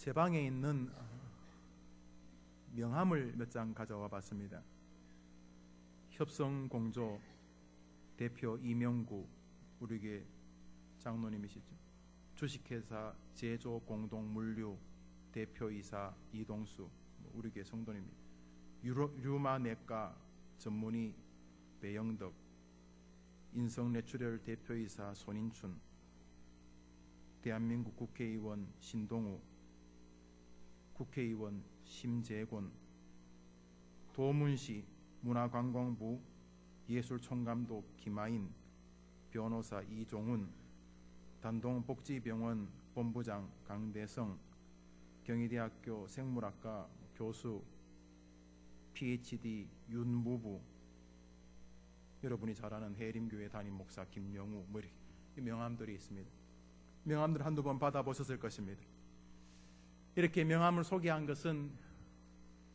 제 방에 있는 명함을 몇 장 가져와 봤습니다. 협성공조 대표 이명구, 우리 교회 장로님이시죠. 주식회사 제조공동물류 대표이사 이동수, 우리 교회 성도님입니다. 류마내과 전문의 배영덕, 인성내추럴 대표이사 손인춘, 대한민국 국회의원 신동우, 국회의원 심재곤, 도문시 문화관광부 예술총감독 김아인, 변호사 이종훈, 단동복지병원 본부장 강대성, 경희대학교 생물학과 교수 PhD 윤무부, 여러분이 잘 아는 해림교회 담임 목사 김명우, 뭐 이렇게 명함들이 있습니다. 명함들 한두 번 받아보셨을 것입니다. 이렇게 명함을 소개한 것은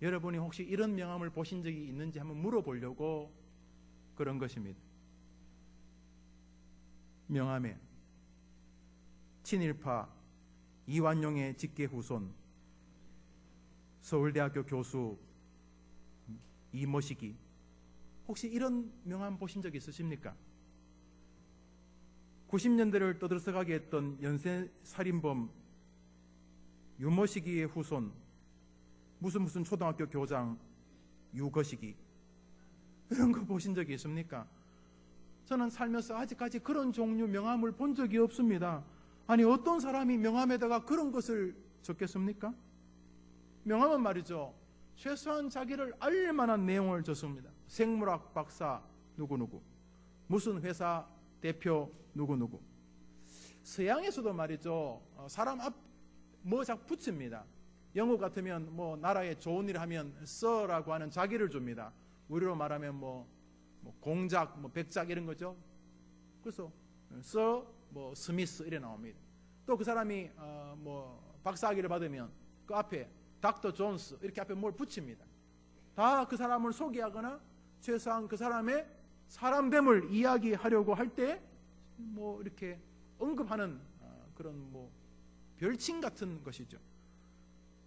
여러분이 혹시 이런 명함을 보신 적이 있는지 한번 물어보려고 그런 것입니다. 명함에 친일파 이완용의 직계 후손 서울대학교 교수 이모시기, 혹시 이런 명함 보신 적 있으십니까? 90년대를 떠들썩하게 했던 연쇄살인범 유모시기의 후손 무슨 초등학교 교장 유거시기, 이런 거 보신 적이 있습니까? 저는 살면서 아직까지 그런 종류 명함을 본 적이 없습니다. 아니, 어떤 사람이 명함에다가 그런 것을 적겠습니까? 명함은 말이죠, 최소한 자기를 알만한 내용을 적습니다. 생물학 박사 누구누구, 무슨 회사 대표 누구누구. 서양에서도 말이죠, 사람 앞 뭐 자꾸 붙입니다. 영국 같으면 뭐 나라에 좋은 일 하면 서라고 하는 자기를 줍니다. 우리로 말하면 뭐 공작, 뭐 백작 이런 거죠. 그래서 서 뭐 스미스 이래 나옵니다. 또 그 사람이 뭐 박사학위를 받으면 그 앞에 닥터 존스 이렇게 앞에 뭘 붙입니다. 다 그 사람을 소개하거나 최소한 그 사람의 사람됨을 이야기하려고 할 때 뭐 이렇게 언급하는 그런 뭐 별칭 같은 것이죠.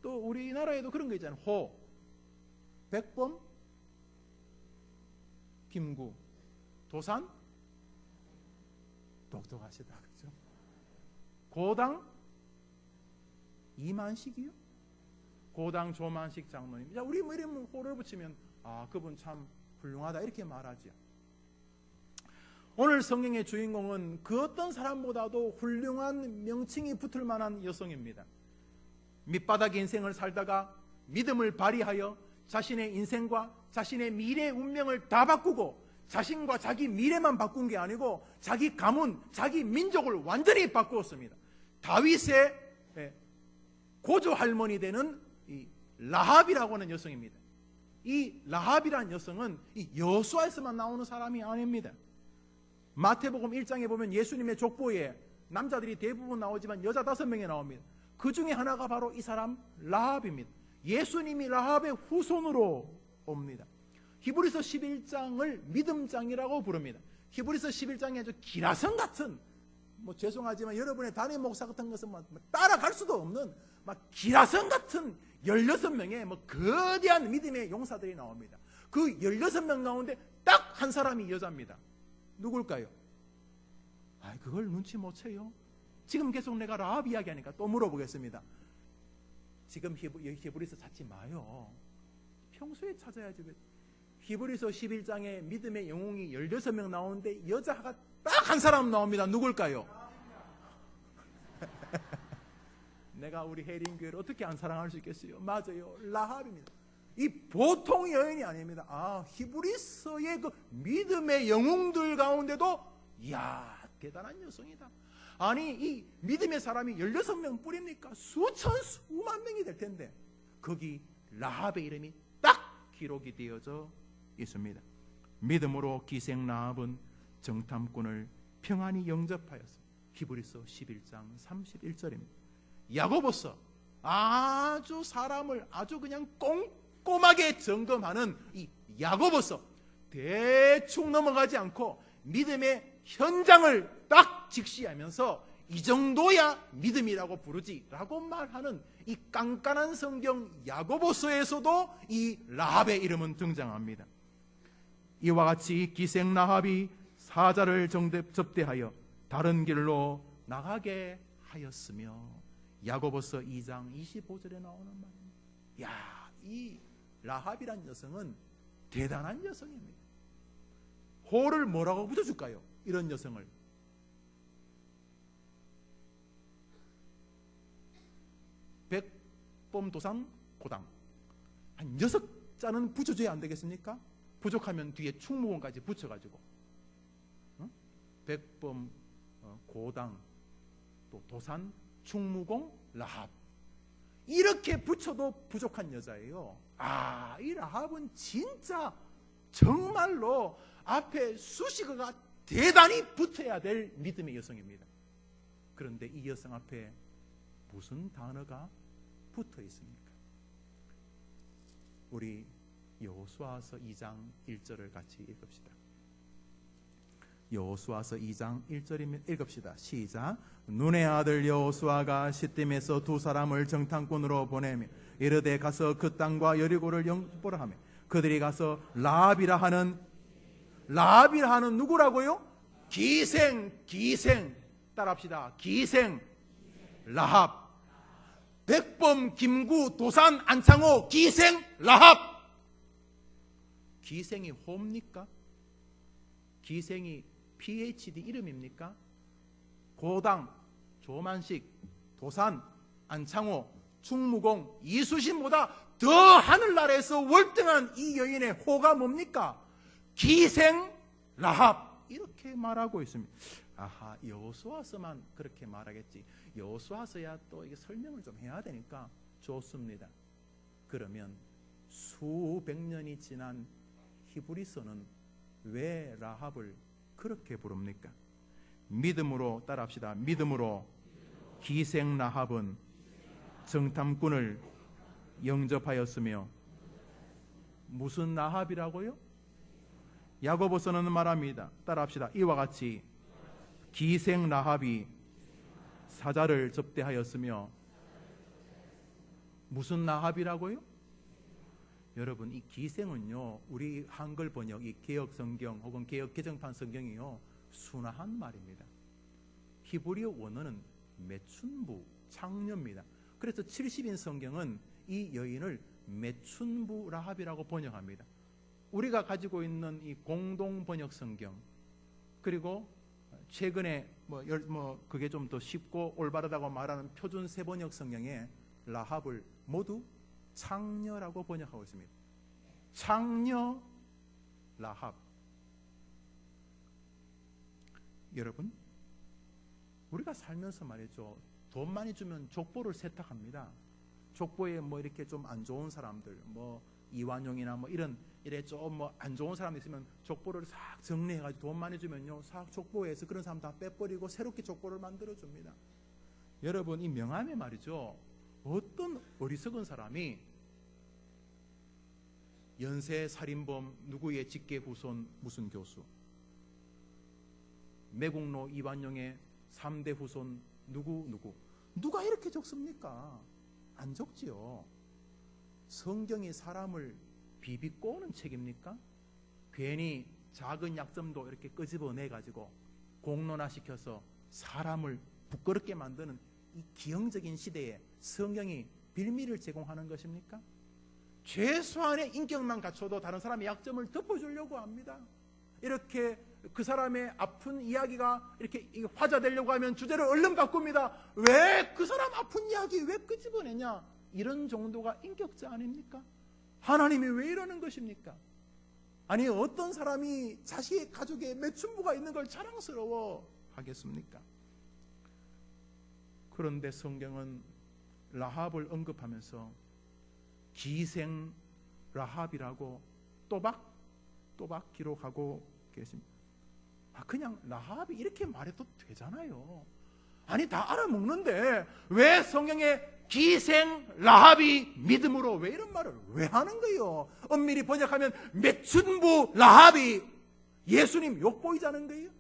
또 우리나라에도 그런 거 있잖아요. 호, 백범, 김구, 도산, 독특하시다, 그죠? 고당, 이만식이요? 고당 조만식 장로님. 자, 우리 뭐 이러면 호를 붙이면 그분 참 훌륭하다 이렇게 말하죠. 오늘 성경의 주인공은 그 어떤 사람보다도 훌륭한 명칭이 붙을 만한 여성입니다. 밑바닥 인생을 살다가 믿음을 발휘하여 자신의 인생과 자신의 미래 운명을 다 바꾸고, 자신과 자기 미래만 바꾼 게 아니고 자기 가문, 자기 민족을 완전히 바꾸었습니다. 다윗의 고조 할머니 되는 이 라합이라고 하는 여성입니다. 이 라합이라는 여성은 이 여호수아에서만 나오는 사람이 아닙니다. 마태복음 1장에 보면 예수님의 족보에 남자들이 대부분 나오지만 여자 5명이 나옵니다. 그 중에 하나가 바로 이 사람 라합입니다. 예수님이 라합의 후손으로 옵니다. 히브리서 11장을 믿음장이라고 부릅니다. 히브리서 11장에 아주 기라성 같은, 뭐 죄송하지만 여러분의 담임 목사 같은 것은 따라갈 수도 없는 막 기라성 같은 16명의 뭐 거대한 믿음의 용사들이 나옵니다. 그 16명 가운데 딱 한 사람이 여자입니다. 누굴까요? 그걸 눈치 못 채요. 지금 계속 내가 라합 이야기하니까 또 물어보겠습니다. 지금 히브리서 찾지 마요. 평소에 찾아야지. 히브리서 11장에 믿음의 영웅이 16명 나오는데 여자가 딱 한 사람 나옵니다. 누굴까요? 내가 우리 해림교회를 어떻게 안 사랑할 수 있겠어요? 맞아요, 라합입니다. 이 보통 여인이 아닙니다. 히브리서의 그 믿음의 영웅들 가운데도 이야, 대단한 여성이다. 아니, 이 믿음의 사람이 16명 뿐입니까? 수천 수만 명이 될 텐데 거기 라합의 이름이 딱 기록이 되어져 있습니다. 믿음으로 기생 라합은 정탐꾼을 평안히 영접하였습니다. 히브리서 11장 31절입니다. 야고보서, 아주 사람을 아주 그냥 꼼꼼하게 점검하는 이 야고보서, 대충 넘어가지 않고 믿음의 현장을 딱 직시하면서 이 정도야 믿음이라고 부르지라고 말하는 이 깐깐한 성경 야고보서에서도 이 라합의 이름은 등장합니다. 이와 같이 기생 라합이 사자를 접대하여 다른 길로 나가게 하였으며, 야고보서 2장 25절에 나오는 말입니다. 야, 이 라합이란 여성은 대단한 여성입니다. 호를 뭐라고 붙여줄까요? 이런 여성을 백범도산 고당 한 6자는 붙여줘야 안 되겠습니까? 부족하면 뒤에 충무공까지 붙여가지고 백범, 고당, 또 도산, 충무공, 라합 이렇게 붙여도 부족한 여자예요. 아, 이 라합은 진짜 정말로 앞에 수식어가 대단히 붙어야 될 믿음의 여성입니다. 그런데 이 여성 앞에 무슨 단어가 붙어 있습니까? 우리 여호수아서 2장 1절을 같이 읽읍시다. 여호수아서 2장 1절이면 읽읍시다. 시작. 눈의 아들 여호수아가 시딤에서 두 사람을 정탐꾼으로 보내며 이르되 가서 그 땅과 여리고를 영보라 하며 그들이 가서 라합이라 하는 누구라고요? 기생 따라합시다. 기생 라합. 백범, 김구, 도산, 안창호, 기생 라합. 기생이 호입니까? 기생이 PhD 이름입니까? 고당, 조만식, 도산, 안창호, 충무공, 이수신보다 더 하늘나라에서 월등한 이 여인의 호가 뭡니까? 기생 라합. 이렇게 말하고 있습니다. 아하, 여호수아서만 그렇게 말하겠지. 여호수아서야 또 이게 설명을 좀 해야 되니까 좋습니다. 그러면 수백 년이 지난 히브리서는 왜 라합을 그렇게 부릅니까? 믿음으로 따라합시다. 믿음으로 기생 라합은 정탐꾼을 영접하였으며, 무슨 라합이라고요? 야고보서는 말합니다. 따라합시다. 이와 같이 기생 라합이 사자를 접대하였으며, 무슨 라합이라고요? 여러분, 이 기생은요, 우리 한글 번역, 이 개역 성경 혹은 개역 개정판 성경이요, 순화한 말입니다. 히브리어 원어는 매춘부, 창녀입니다. 그래서 70인 성경은 이 여인을 매춘부 라합이라고 번역합니다. 우리가 가지고 있는 이 공동 번역 성경, 그리고 최근에 그게 좀 더 쉽고 올바르다고 말하는 표준 세번역 성경에 라합을 모두 창녀라고 번역하고 있습니다. 창녀 라합. 여러분, 우리가 살면서 말이죠, 돈 많이 주면 족보를 세탁합니다. 족보에 이렇게 좀 안 좋은 사람들, 이완용이나 이래 좀 안 좋은 사람 있으면 족보를 싹 정리해가지고 돈 많이 주면요, 싹 족보에서 그런 사람 다 빼버리고 새롭게 족보를 만들어 줍니다. 여러분, 이 명함에 말이죠, 어떤 어리석은 사람이 연쇄 살인범 누구의 직계 후손 무슨 교수, 매국노 이완용의 3대 후손 누가 이렇게 적습니까? 안 적지요. 성경이 사람을 비비꼬는 책입니까? 괜히 작은 약점도 이렇게 끄집어내가지고 공론화시켜서 사람을 부끄럽게 만드는 이 기형적인 시대에 성경이 빌미를 제공하는 것입니까? 최소한의 인격만 갖춰도 다른 사람의 약점을 덮어주려고 합니다. 이렇게 그 사람의 아픈 이야기가 이렇게 화자되려고 하면 주제를 얼른 바꿉니다. 왜 그 사람 아픈 이야기 왜 끄집어내냐? 이런 정도가 인격자 아닙니까? 하나님이 왜 이러는 것입니까? 아니, 어떤 사람이 자식의 가족에 매춘부가 있는 걸 자랑스러워 하겠습니까? 그런데 성경은 라합을 언급하면서 기생 라합이라고 또박 기록하고 계십니다. 그냥 라합이 이렇게 말해도 되잖아요. 아니, 다 알아먹는데 왜 성경에 기생 라합이 믿음으로 왜 이런 말을 왜 하는 거예요? 엄밀히 번역하면 매춘부 라합이 예수님 욕보이자는 거예요?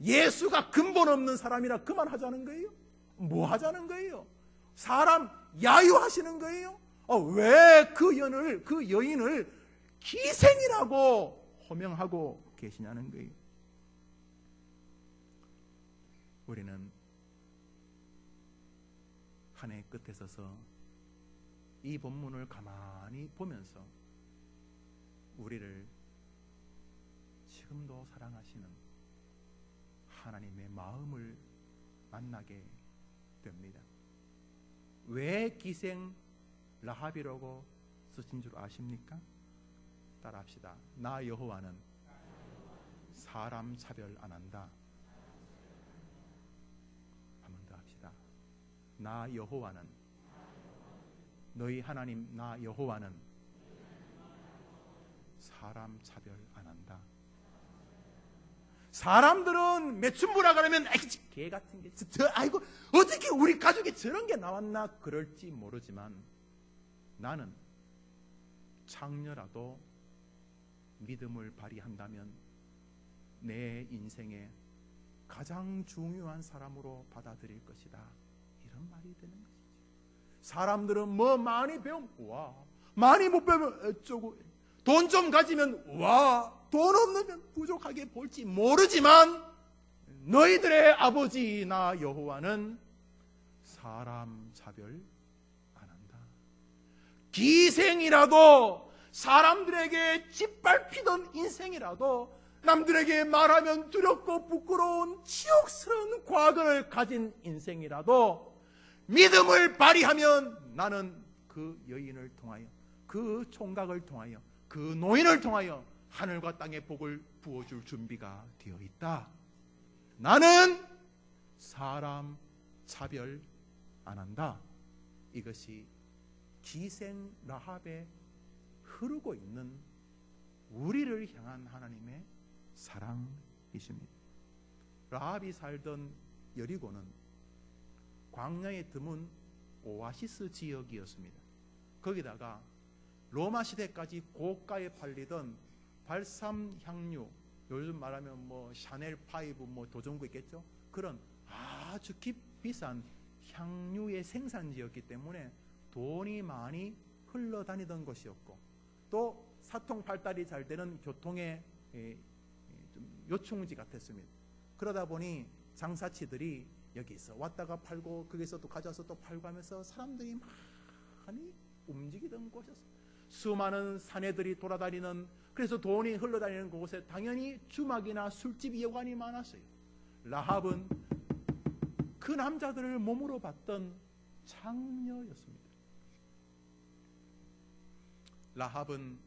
예수가 근본 없는 사람이라 그만하자는 거예요? 뭐 하자는 거예요? 사람 야유하시는 거예요? 왜 그 여인을 기생이라고 호명하고 계시냐는 거예요. 우리는 한 해 끝에 서서 이 본문을 가만히 보면서 우리를 지금도 사랑하시는 하나님의 마음을 만나게 됩니다. 왜 기생 라합이라고 쓰신 줄 아십니까? 따라합시다. 나 여호와는 사람 차별 안 한다. 한 번 더 합시다. 나 여호와는, 너희 하나님 나 여호와는 사람 차별 안 한다. 사람들은 매춘부라 그러면 개 같은 게 아이고 어떻게 우리 가족에 저런 게 나왔나 그럴지 모르지만, 나는 장녀라도 믿음을 발휘한다면 내 인생에 가장 중요한 사람으로 받아들일 것이다. 이런 말이 되는 것이죠. 사람들은 뭐 많이 배우면 와, 많이 못 배우면 어쩌고, 돈 좀 가지면 와, 돈 없으면 부족하게 볼지 모르지만 너희들의 아버지 나 여호와는 사람 차별 안 한다. 기생이라도, 사람들에게 짓밟히던 인생이라도, 남들에게 말하면 두렵고 부끄러운 치욕스러운 과거를 가진 인생이라도 믿음을 발휘하면 나는 그 여인을 통하여, 그 총각을 통하여, 그 노인을 통하여 하늘과 땅의 복을 부어줄 준비가 되어 있다. 나는 사람 차별 안 한다. 이것이 기생 라합에 흐르고 있는 우리를 향한 하나님의 사랑이십니다. 라합이 살던 여리고는 광야에 드문 오아시스 지역이었습니다. 거기다가 로마 시대까지 고가에 팔리던 발삼 향유, 요즘 말하면 뭐 샤넬 5, 뭐 도전구 있겠죠? 그런 아주 비싼 향유의 생산지였기 때문에 돈이 많이 흘러다니던 곳이었고, 또 사통팔달이 잘 되는 교통의 좀 요충지 같았습니다. 그러다 보니 장사치들이 여기서 왔다가 팔고 거기서 또 가져와서 또 팔고 하면서 사람들이 많이 움직이던 곳이었습니다. 수많은 사내들이 돌아다니는, 그래서 돈이 흘러다니는 곳에 당연히 주막이나 술집 여관이 많았어요. 라합은 그 남자들을 몸으로 봤던 장녀였습니다. 라합은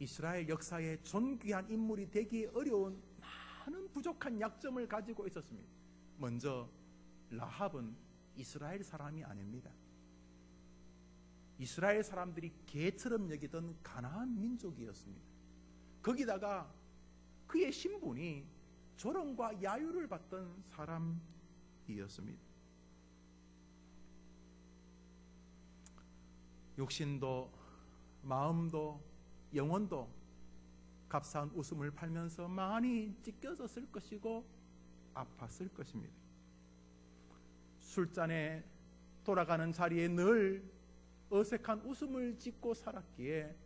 이스라엘 역사에 존귀한 인물이 되기 어려운 많은 부족한 약점을 가지고 있었습니다. 먼저 라합은 이스라엘 사람이 아닙니다. 이스라엘 사람들이 개처럼 여기던 가나안 민족이었습니다. 거기다가 그의 신분이 조롱과 야유를 받던 사람이었습니다. 육신도 마음도 영혼도 값싼 웃음을 팔면서 많이 찢겨졌을 것이고 아팠을 것입니다. 술잔에 돌아가는 자리에 늘 어색한 웃음을 짓고 살았기에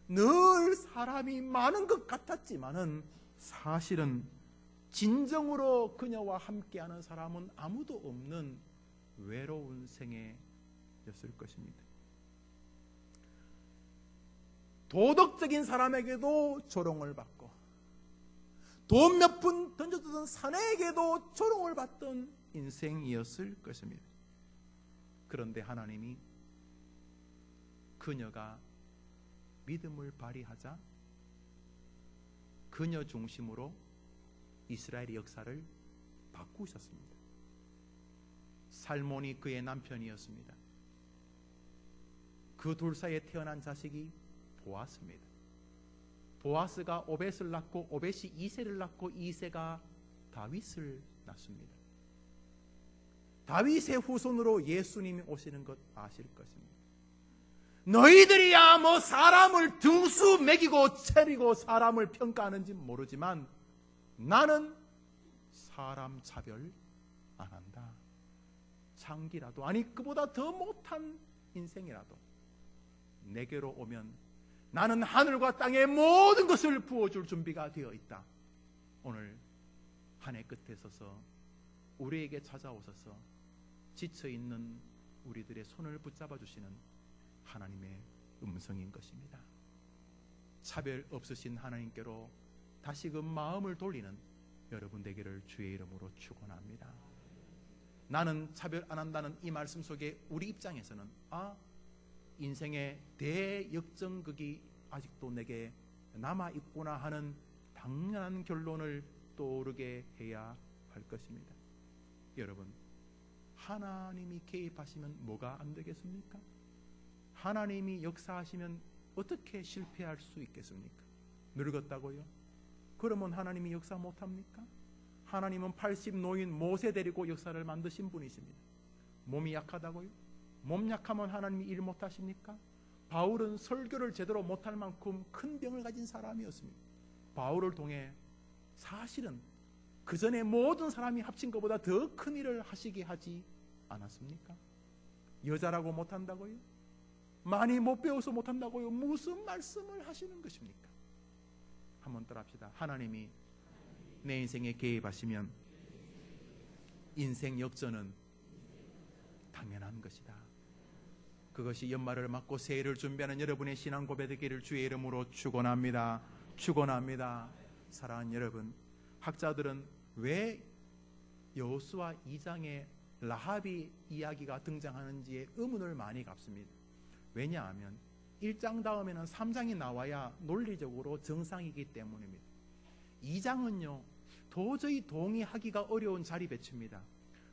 늘 사람이 많은 것 같았지만은 사실은 진정으로 그녀와 함께하는 사람은 아무도 없는 외로운 생애였을 것입니다. 도덕적인 사람에게도 조롱을 받고 돈 몇 푼 던져두던 사내에게도 조롱을 받던 인생이었을 것입니다. 그런데 하나님이 그녀가 믿음을 발휘하자 그녀 중심으로 이스라엘의 역사를 바꾸셨습니다. 살몬이 그의 남편이었습니다. 그 둘 사이에 태어난 자식이 보아스입니다. 보아스가 오벳을 낳고 오벳이 이새를 낳고 이새가 다윗을 낳습니다. 다윗의 후손으로 예수님이 오시는 것 아실 것입니다. 너희들이야 뭐 사람을 등수 매기고 차리고 사람을 평가하는지 모르지만 나는 사람 차별 안 한다. 장기라도, 아니 그보다 더 못한 인생이라도 내게로 오면 나는 하늘과 땅의 모든 것을 부어줄 준비가 되어 있다. 오늘 한 해 끝에 서서 우리에게 찾아오셔서 지쳐있는 우리들의 손을 붙잡아 주시는 하나님의 음성인 것입니다. 차별 없으신 하나님께로 다시금 마음을 돌리는 여러분 되기를 주의 이름으로 축원합니다. 나는 차별 안 한다는 이 말씀 속에 우리 입장에서는 인생의 대역전극이 아직도 내게 남아있구나 하는 당연한 결론을 떠오르게 해야 할 것입니다. 여러분, 하나님이 개입하시면 뭐가 안 되겠습니까? 하나님이 역사하시면 어떻게 실패할 수 있겠습니까? 늙었다고요? 그러면 하나님이 역사 못합니까? 하나님은 80 노인 모세 데리고 역사를 만드신 분이십니다. 몸이 약하다고요? 몸 약하면 하나님이 일 못하십니까? 바울은 설교를 제대로 못할 만큼 큰 병을 가진 사람이었습니다. 바울을 통해 사실은 그 전에 모든 사람이 합친 것보다 더 큰 일을 하시게 하지 않았습니까? 여자라고 못한다고요? 많이 못 배워서 못한다고요? 무슨 말씀을 하시는 것입니까? 한번 따라합시다. 하나님이 내 인생에 개입하시면 인생 역전은 당연한 것이다. 그것이 연말을 맞고 새해를 준비하는 여러분의 신앙 고백되기를 주의 이름으로 축원합니다. 축원합니다. 사랑하는 여러분, 학자들은 왜 여호수아 2장에 라합이 이야기가 등장하는지에 의문을 많이 갖습니다. 왜냐하면 1장 다음에는 3장이 나와야 논리적으로 정상이기 때문입니다. 2장은요 도저히 동의하기가 어려운 자리 배치입니다.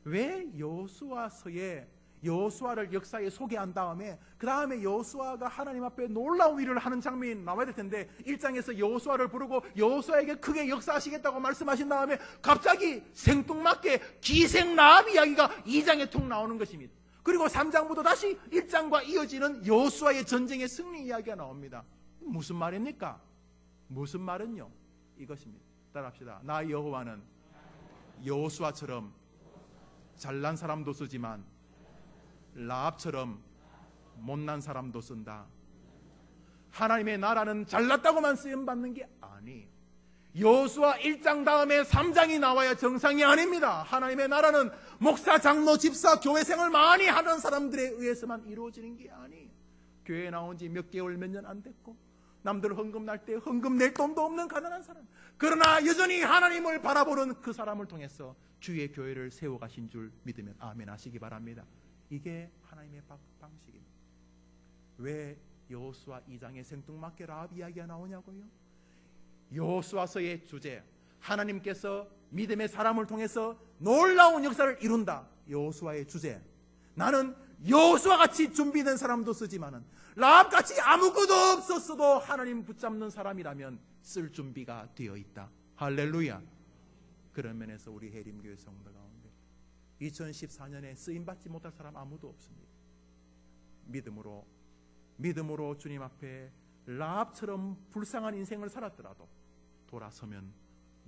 왜 여호수아서에 여호수아를 역사에 소개한 다음에 그 다음에 여호수아가 하나님 앞에 놀라운 일을 하는 장면이 나와야 될 텐데 1장에서 여호수아를 부르고 여호수아에게 크게 역사하시겠다고 말씀하신 다음에 갑자기 생뚱맞게 기생 라합 이야기가 2장에 툭 나오는 것입니다. 그리고 3장부터 다시 1장과 이어지는 여호수아의 전쟁의 승리 이야기가 나옵니다. 무슨 말입니까? 무슨 말은요? 이것입니다. 따라합시다. 나 여호와는 여호수아처럼 잘난 사람도 쓰지만 라합처럼 못난 사람도 쓴다. 하나님의 나라는 잘났다고만 쓰임받는 게 아니에요. 여호수아 1장 다음에 3장이 나와야 정상이 아닙니다. 하나님의 나라는 목사, 장로, 집사, 교회 생활 많이 하는 사람들에 의해서만 이루어지는 게 아니에요. 교회에 나온 지 몇 개월, 몇 년 안 됐고 남들 헌금 날 때 헌금 낼 돈도 없는 가난한 사람, 그러나 여전히 하나님을 바라보는 그 사람을 통해서 주의 교회를 세워가신 줄 믿으면 아멘 하시기 바랍니다. 이게 하나님의 방식입니다. 왜 여호수아 2장에 생뚱맞게 라합 이야기가 나오냐고요? 여호수아서의 주제, 하나님께서 믿음의 사람을 통해서 놀라운 역사를 이룬다. 여호수아의 주제. 나는 여호수아 같이 준비된 사람도 쓰지만은 라합 같이 아무것도 없었어도 하나님 붙잡는 사람이라면 쓸 준비가 되어 있다. 할렐루야. 그런 면에서 우리 해림교회 성도 가운데 2014년에 쓰임받지 못할 사람 아무도 없습니다. 믿음으로 주님 앞에 라합처럼 불쌍한 인생을 살았더라도 돌아서면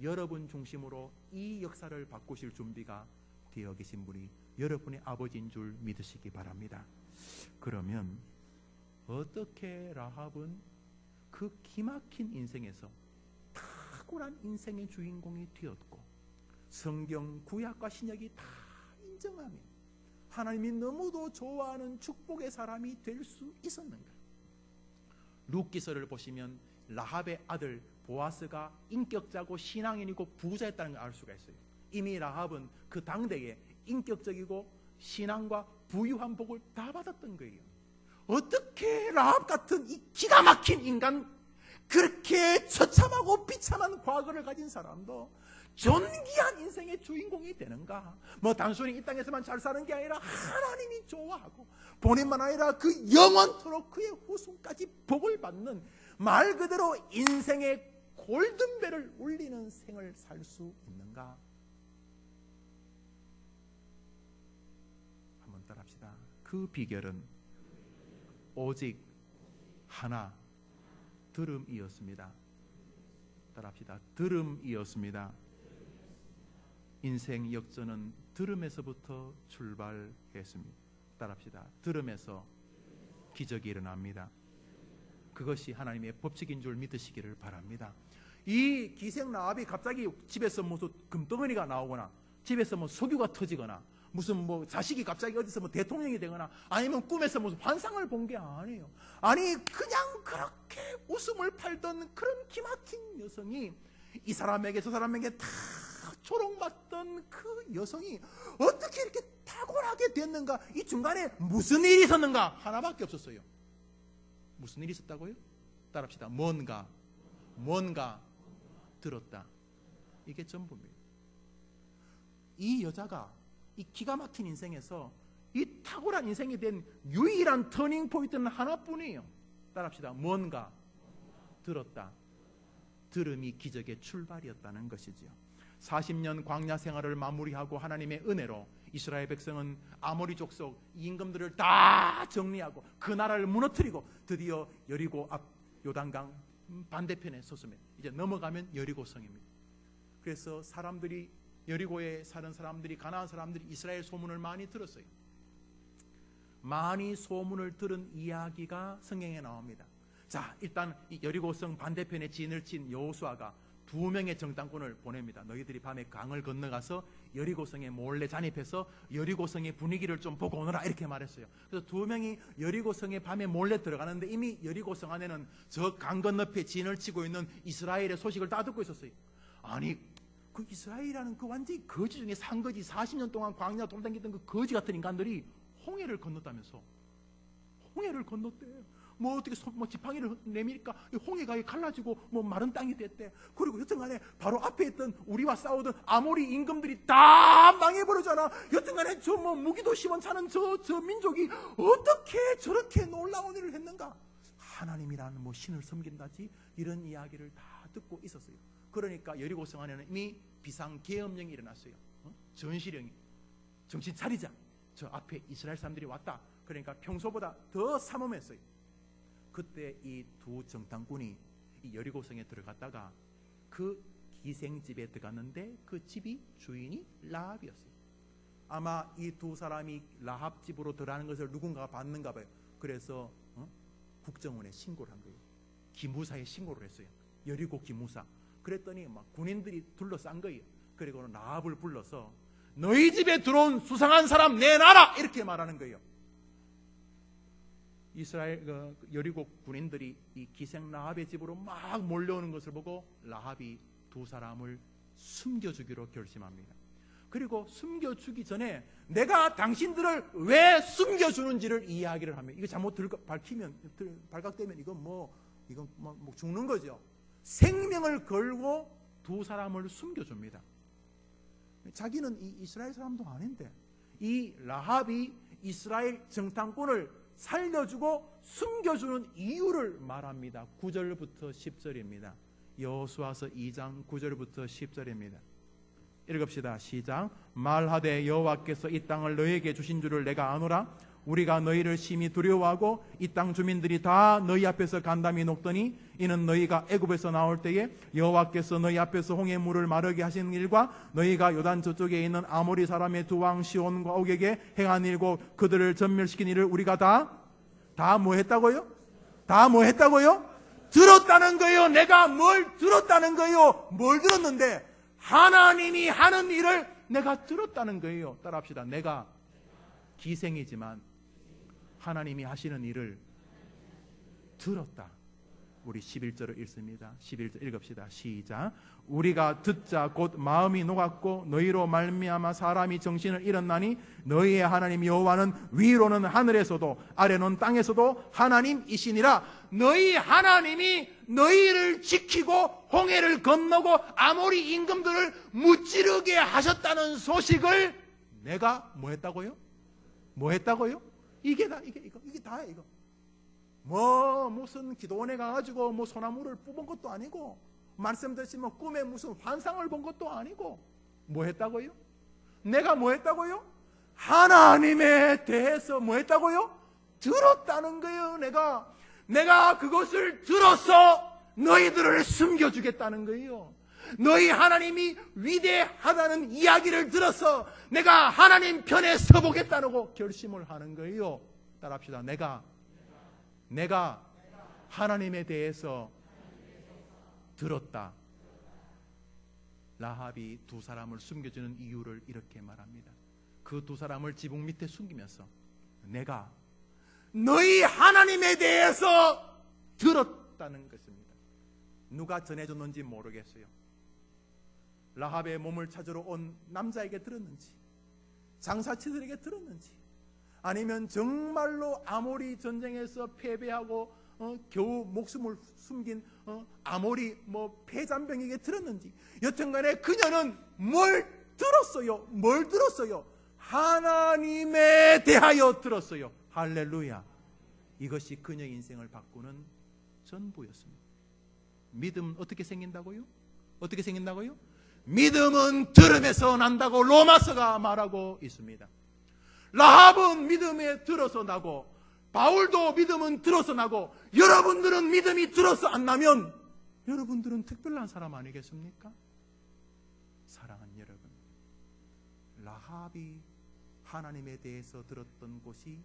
여러분 중심으로 이 역사를 바꾸실 준비가 되어 계신 분이 여러분의 아버지인 줄 믿으시기 바랍니다. 그러면 어떻게 라합은 그 기막힌 인생에서 탁월한 인생의 주인공이 되었고 성경 구약과 신약이 다 인정하며 하나님이 너무도 좋아하는 축복의 사람이 될 수 있었는가? 룻기서를 보시면 라합의 아들 보아스가 인격자고 신앙인이고 부자였다는 걸 알 수가 있어요. 이미 라합은 그 당대에 인격적이고 신앙과 부유한 복을 다 받았던 거예요. 어떻게 라합 같은 이 기가 막힌 인간, 그렇게 처참하고 비참한 과거를 가진 사람도 존귀한 인생의 주인공이 되는가? 단순히 이 땅에서만 잘 사는 게 아니라 하나님이 좋아하고 본인만 아니라 그 영원토록 그의 후손까지 복을 받는 말 그대로 인생의 골든벨을 울리는 생을 살 수 있는가? 한번 따라합시다. 그 비결은 오직 하나, 들음이었습니다. 따라합시다. 들음이었습니다. 인생 역전은 들음에서부터 출발했습니다. 따라합시다. 들음에서 기적이 일어납니다. 그것이 하나님의 법칙인 줄 믿으시기를 바랍니다. 이 기생 라합이 갑자기 집에서 무슨 금덩어리가 나오거나, 집에서 뭐 석유가 터지거나, 무슨 뭐 자식이 갑자기 어디서 뭐 대통령이 되거나, 아니면 꿈에서 무슨 환상을 본 게 아니에요. 아니 그냥 그렇게 웃음을 팔던 그런 기막힌 여성이 이 사람에게 저 사람에게 다 조롱받던 그 여성이 어떻게 이렇게 탁월하게 됐는가? 이 중간에 무슨 일이 있었는가? 하나밖에 없었어요. 무슨 일이 있었다고요? 따라합시다. 뭔가 들었다. 이게 전부입니다. 이 여자가 이 기가 막힌 인생에서 이 탁월한 인생이 된 유일한 터닝 포인트는 하나뿐이에요. 따라합시다. 뭔가 들었다. 들음이 기적의 출발이었다는 것이지요. 40년 광야 생활을 마무리하고 하나님의 은혜로 이스라엘 백성은 아모리 족속 임금들을 다 정리하고 그 나라를 무너뜨리고 드디어 여리고 앞 요단강 반대편에 섰습니다. 이제 넘어가면 여리고성입니다. 그래서 사람들이, 여리고에 사는 사람들이, 가나안 사람들이 이스라엘 소문을 많이 들었어요. 많이 소문을 들은 이야기가 성경에 나옵니다. 자, 일단 이 여리고성 반대편에 진을 친 여호수아가 2명의 정탐꾼을 보냅니다. 너희들이 밤에 강을 건너가서 여리고성에 몰래 잔입해서 여리고성의 분위기를 좀 보고 오너라, 이렇게 말했어요. 그래서 2명이 여리고성에 밤에 몰래 들어가는데 이미 여리고성 안에는 저 강 건너편에 진을 치고 있는 이스라엘의 소식을 다 듣고 있었어요. 아니 그 이스라엘이라는 그 완전히 거지 중에 산 거지, 40년 동안 광야 돌아다니던 그 거지 같은 인간들이 홍해를 건넜다면서. 홍해를 건넜대. 뭐 어떻게 뭐 지팡이를 내밀까? 홍해가 갈라지고 뭐 마른 땅이 됐대. 그리고 여튼간에 바로 앞에 있던 우리와 싸우던 아모리 임금들이 다 망해버리잖아. 여튼간에 저 뭐 무기도 시원찮은 저 민족이 어떻게 저렇게 놀라운 일을 했는가? 하나님이라는 뭐 신을 섬긴다지, 이런 이야기를 다 듣고 있었어요. 그러니까 여리고성 안에는 이미 비상계엄령이 일어났어요. 전시령이. 정신 차리자. 저 앞에 이스라엘 사람들이 왔다. 그러니까 평소보다 더 삼엄했어요. 그때 이 2 정탐꾼이 이 여리고성에 들어갔다가 그 기생집에 들어갔는데 그 집이 주인이 라합이었어요. 아마 이 2 사람이 라합 집으로 들어가는 것을 누군가가 봤는가 봐요. 그래서 국정원에 신고를 한 거예요. 기무사에 신고를 했어요. 여리고 기무사. 그랬더니 막 군인들이 둘러싼 거예요. 그리고 라합을 불러서 너희 집에 들어온 수상한 사람 내놔라, 이렇게 말하는 거예요. 이스라엘 여리고 군인들이 이 기생 라합의 집으로 막 몰려오는 것을 보고 라합이 2 사람을 숨겨주기로 결심합니다. 그리고 숨겨주기 전에 내가 당신들을 왜 숨겨주는지를 이야기를 하면, 이거 잘못 발각되면 이건 뭐 죽는 거죠. 생명을 걸고 2 사람을 숨겨줍니다. 자기는 이 이스라엘 사람도 아닌데 이 라합이 이스라엘 정탐꾼을 살려주고 숨겨주는 이유를 말합니다. 9절부터 10절입니다. 여호수아서 2장 9절부터 10절입니다. 읽읍시다. 시작. 말하되 여호와께서 이 땅을 너희에게 주신 줄을 내가 아노라. 우리가 너희를 심히 두려워하고 이 땅 주민들이 다 너희 앞에서 간담이 녹더니 이는 너희가 애굽에서 나올 때에 여호와께서 너희 앞에서 홍해 물을 마르게 하시는 일과 너희가 요단 저쪽에 있는 아모리 사람의 2 왕 시온과 옥에게 행한 일고 그들을 전멸시킨 일을 우리가 다 뭐 했다고요? 다 뭐 했다고요? 들었다는 거예요. 내가 뭘 들었다는 거예요. 뭘 들었는데? 하나님이 하는 일을 내가 들었다는 거예요. 따라합시다. 내가 기생이지만 하나님이 하시는 일을 들었다. 우리 11절을 읽습니다. 11절 읽읍시다. 시작. 우리가 듣자 곧 마음이 녹았고 너희로 말미암아 사람이 정신을 잃었나니 너희의 하나님 여호와는 위로는 하늘에서도 아래는 땅에서도 하나님이시니라. 너희 하나님이 너희를 지키고 홍해를 건너고 아모리 임금들을 무찌르게 하셨다는 소식을 내가 뭐 했다고요? 뭐 했다고요? 이게 다야 이거. 뭐 무슨 기도원에 가가지고 뭐 소나무를 뽑은 것도 아니고 말씀드렸지 뭐 꿈에 무슨 환상을 본 것도 아니고 뭐 했다고요? 내가 뭐 했다고요? 하나님에 대해서 뭐 했다고요? 들었다는 거예요. 내가 그것을 들어서 너희들을 숨겨주겠다는 거예요. 너희 하나님이 위대하다는 이야기를 들어서 내가 하나님 편에 서보겠다고 결심을 하는 거예요. 따라합시다. 내가 하나님에 대해서 들었다. 라합이 두 사람을 숨겨주는 이유를 이렇게 말합니다. 그 두 사람을 지붕 밑에 숨기면서 내가 너희 하나님에 대해서 들었다는 것입니다. 누가 전해줬는지 모르겠어요. 라합의 몸을 찾으러 온 남자에게 들었는지, 장사치들에게 들었는지, 아니면 정말로 아모리 전쟁에서 패배하고 겨우 목숨을 숨긴 아모리 패잔병에게 들었는지, 여튼간에 그녀는 뭘 들었어요? 하나님에 대하여 들었어요. 할렐루야. 이것이 그녀의 인생을 바꾸는 전부였습니다. 믿음 어떻게 생긴다고요? 믿음은 들음에서 난다고 로마서가 말하고 있습니다. 라합은 믿음에 들어서 나고, 바울도 믿음은 들어서 나고, 여러분들은 믿음이 들어서 안 나면 여러분들은 특별한 사람 아니겠습니까? 사랑하는 여러분, 라합이 하나님에 대해서 들었던 곳이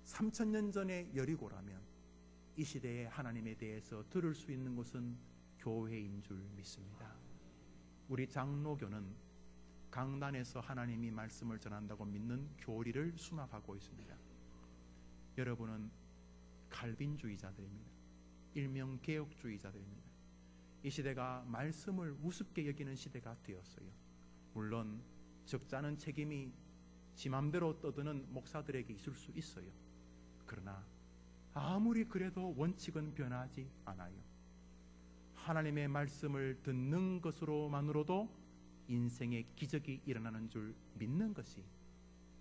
3000년 전의 여리고라면 이 시대에 하나님에 대해서 들을 수 있는 곳은 교회인 줄 믿습니다. 우리 장로교는 강단에서 하나님이 말씀을 전한다고 믿는 교리를 수납하고 있습니다. 여러분은 칼빈주의자들입니다. 일명 개혁주의자들입니다. 이 시대가 말씀을 우습게 여기는 시대가 되었어요. 물론 적잖은 책임이 지 맘대로 떠드는 목사들에게 있을 수 있어요. 그러나 아무리 그래도 원칙은 변하지 않아요. 하나님의 말씀을 듣는 것으로만으로도 인생의 기적이 일어나는 줄 믿는 것이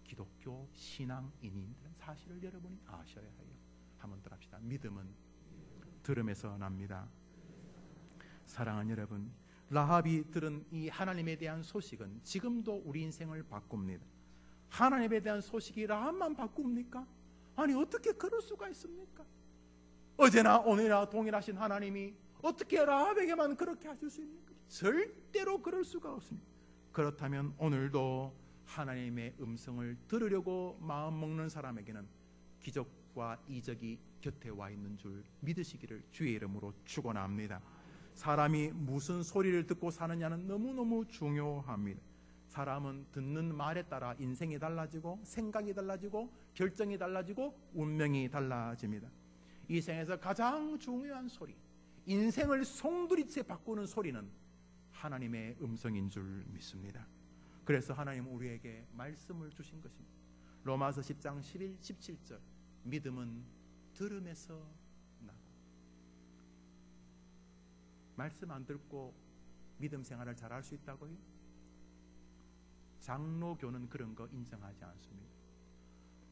기독교 신앙인인 사실을 여러분이 아셔야 해요. 한번 더 합시다. 믿음은 들음에서 납니다. 사랑하는 여러분, 라합이 들은 이 하나님에 대한 소식은 지금도 우리 인생을 바꿉니다. 하나님에 대한 소식이 라합만 바꿉니까? 아니, 어떻게 그럴 수가 있습니까? 어제나 오늘이나 동일하신 하나님이 어떻게 라합에게만 그렇게 하실 수 있습니까? 절대로 그럴 수가 없습니다. 그렇다면 오늘도 하나님의 음성을 들으려고 마음먹는 사람에게는 기적과 이적이 곁에 와 있는 줄 믿으시기를 주의 이름으로 축원합니다. 사람이 무슨 소리를 듣고 사느냐는 너무너무 중요합니다. 사람은 듣는 말에 따라 인생이 달라지고, 생각이 달라지고, 결정이 달라지고, 운명이 달라집니다. 이 생에서 가장 중요한 소리, 인생을 송두리째 바꾸는 소리는 하나님의 음성인 줄 믿습니다. 그래서 하나님은 우리에게 말씀을 주신 것입니다. 로마서 10장 11, 17절, 믿음은 들음에서 나고. 말씀 안 듣고 믿음 생활을 잘할 수 있다고요? 장로교는 그런 거 인정하지 않습니다.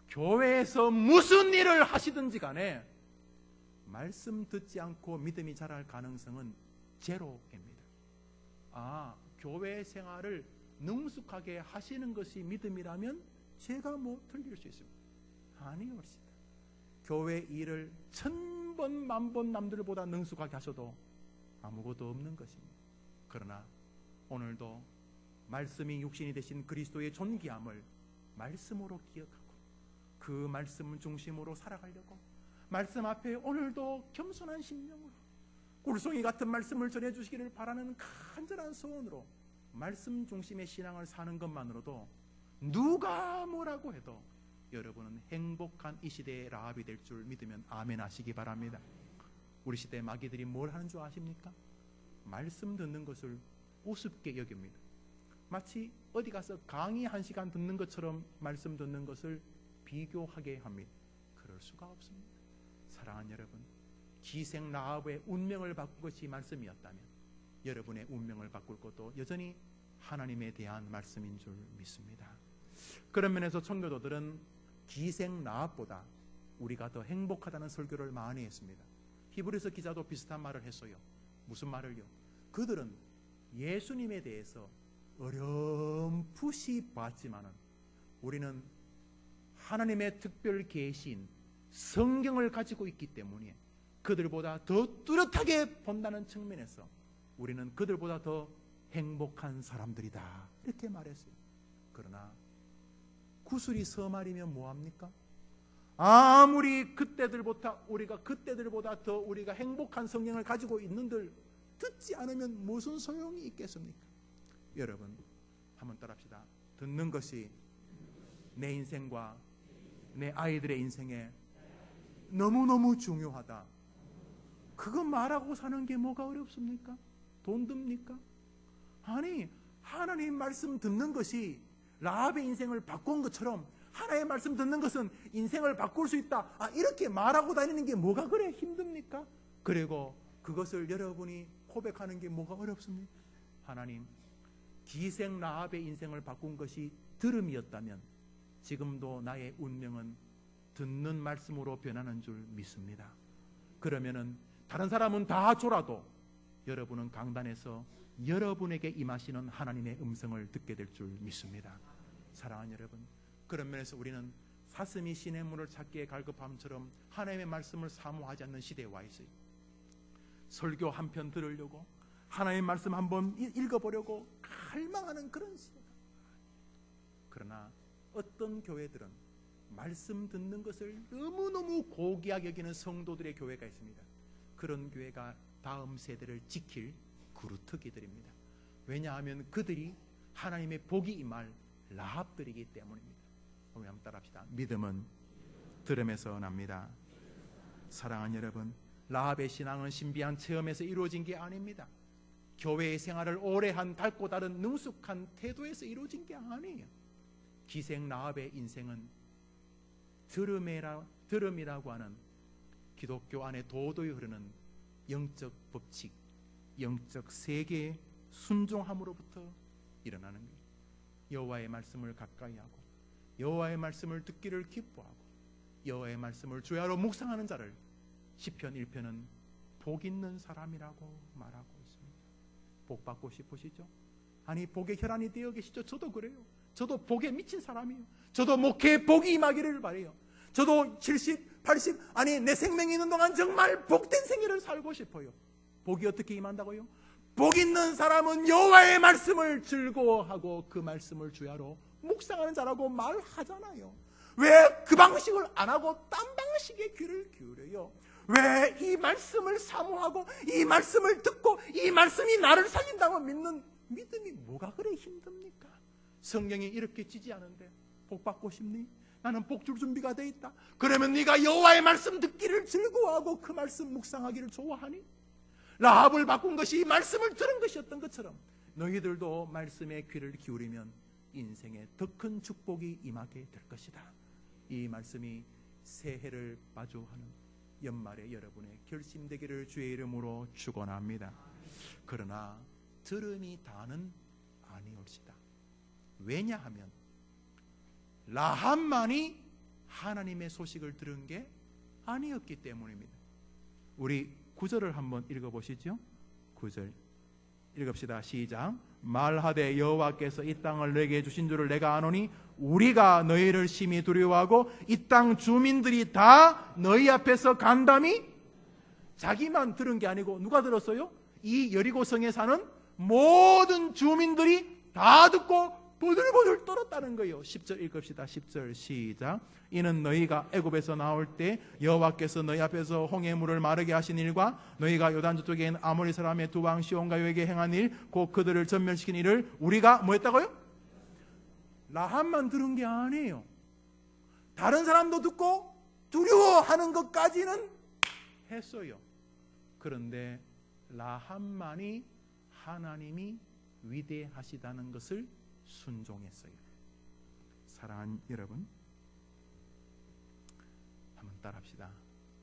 교회에서 무슨 일을 하시든지 간에 말씀 듣지 않고 믿음이 자랄 가능성은 제로입니다. 교회 생활을 능숙하게 하시는 것이 믿음이라면 제가 틀릴 수 있습니다. 아니옵시다. 교회 일을 1000번 만번 남들보다 능숙하게 하셔도 아무것도 없는 것입니다. 그러나 오늘도 말씀이 육신이 되신 그리스도의 존귀함을 말씀으로 기억하고 그 말씀 중심으로 살아가려고 말씀 앞에 오늘도 겸손한 심령으로 꿀송이 같은 말씀을 전해주시기를 바라는 간절한 소원으로 말씀 중심의 신앙을 사는 것만으로도 누가 뭐라고 해도 여러분은 행복한 이 시대의 라합이 될 줄 믿으면 아멘 하시기 바랍니다. 우리 시대 마귀들이 뭘 하는 줄 아십니까? 말씀 듣는 것을 우습게 여깁니다. 마치 어디 가서 강의 1시간 듣는 것처럼 말씀 듣는 것을 비교하게 합니다. 그럴 수가 없습니다. 사랑하는 여러분, 기생 라합의 운명을 바꾼 것이 말씀이었다면 여러분의 운명을 바꿀 것도 여전히 하나님에 대한 말씀인 줄 믿습니다. 그런 면에서 청교도들은 기생 라합보다 우리가 더 행복하다는 설교를 많이 했습니다. 히브리서 기자도 비슷한 말을 했어요. 무슨 말을요? 그들은 예수님에 대해서 어렴풋이 봤지만은 우리는 하나님의 특별 계시인 성경을 가지고 있기 때문에 그들보다 더 뚜렷하게 본다는 측면에서 우리는 그들보다 더 행복한 사람들이다. 이렇게 말했어요. 그러나 구슬이 서말이면 뭐합니까? 아무리 우리가 그때들보다 더 우리가 행복한 성경을 가지고 있는들 듣지 않으면 무슨 소용이 있겠습니까? 여러분, 한번 따라합시다. 듣는 것이 내 인생과 내 아이들의 인생에 너무너무 중요하다. 그거 말하고 사는 게 뭐가 어렵습니까? 돈 듭니까? 아니, 하나님 말씀 듣는 것이 라합의 인생을 바꾼 것처럼 하나님의 말씀 듣는 것은 인생을 바꿀 수 있다. 이렇게 말하고 다니는 게 뭐가 그래 힘듭니까? 그리고 그것을 여러분이 고백하는 게 뭐가 어렵습니까? 하나님, 기생 라합의 인생을 바꾼 것이 들음이었다면 지금도 나의 운명은 듣는 말씀으로 변하는 줄 믿습니다. 그러면은 다른 사람은 다 졸아도 여러분은 강단에서 여러분에게 임하시는 하나님의 음성을 듣게 될 줄 믿습니다. 사랑하는 여러분, 그런 면에서 우리는 사슴이 신의 문을 찾기에 갈급함처럼 하나님의 말씀을 사모하지 않는 시대에 와 있어요. 설교 한 편 들으려고, 하나님의 말씀 한번 읽어보려고 갈망하는 그런 시대다. 그러나 어떤 교회들은 말씀 듣는 것을 너무너무 고귀하게 여기는 성도들의 교회가 있습니다. 그런 교회가 다음 세대를 지킬 그루터기들입니다. 왜냐하면 그들이 하나님의 복이 임할 라합들이기 때문입니다. 우리 한번 따라합시다. 믿음은 들음에서 납니다. 사랑하는 여러분, 라합의 신앙은 신비한 체험에서 이루어진 게 아닙니다. 교회의 생활을 오래 한 닳고 다른 능숙한 태도에서 이루어진 게 아니에요. 기생 라합의 인생은 들음이라고 하는 기독교 안에 도도히 흐르는 영적 법칙, 영적 세계의 순종함으로부터 일어나는 거예요. 여호와의 말씀을 가까이 하고 여호와의 말씀을 듣기를 기뻐하고 여호와의 말씀을 주야로 묵상하는 자를 시편 1편은 복 있는 사람이라고 말하고 있습니다. 복 받고 싶으시죠? 아니, 복의 혈안이 되어 계시죠? 저도 그래요. 저도 복에 미친 사람이에요. 저도 목회에 복이 임하기를 바라요. 저도 70, 80, 아니 내 생명이 있는 동안 정말 복된 생애를 살고 싶어요. 복이 어떻게 임한다고요? 복 있는 사람은 여호와의 말씀을 즐거워하고 그 말씀을 주야로 묵상하는 자라고 말하잖아요. 왜 그 방식을 안 하고 딴 방식의 귀를 기울여요? 왜 이 말씀을 사모하고 이 말씀을 듣고 이 말씀이 나를 살린다고 믿는 믿음이 뭐가 그래 힘듭니까? 성경이 이렇게 지지하는데 복 받고 싶니? 나는 복 줄 준비가 돼 있다. 그러면 네가 여호와의 말씀 듣기를 즐거워하고 그 말씀 묵상하기를 좋아하니? 라합을 바꾼 것이 이 말씀을 들은 것이었던 것처럼 너희들도 말씀에 귀를 기울이면 인생에 더 큰 축복이 임하게 될 것이다. 이 말씀이 새해를 마주하는 연말에 여러분의 결심되기를 주의 이름으로 축원합니다. 그러나 들음이 다는 아니올시다. 왜냐하면 라합만이 하나님의 소식을 들은 게 아니었기 때문입니다. 우리 9절을 한번 읽어보시죠. 9절 읽읍시다. 시작. 말하되 여호와께서 이 땅을 내게 주신 줄을 내가 아노니 우리가 너희를 심히 두려워하고 이 땅 주민들이 다 너희 앞에서 간담이. 자기만 들은 게 아니고 누가 들었어요? 이 여리고성에 사는 모든 주민들이 다 듣고 보들보들 떨었다는 거예요. 10절 읽읍시다. 10절 시작. 이는 너희가 애굽에서 나올 때 여호와께서 너희 앞에서 홍해 물을 마르게 하신 일과 너희가 요단 저쪽에 있는 아모리 사람의 두 왕 시온과 요에게 행한 일, 곧 그들을 전멸시킨 일을 우리가 뭐 했다고요? 라합만 들은 게 아니에요. 다른 사람도 듣고 두려워하는 것까지는 했어요. 그런데 라합만이 하나님이 위대하시다는 것을 순종했어요. 사랑하는 여러분, 한번 따라합시다.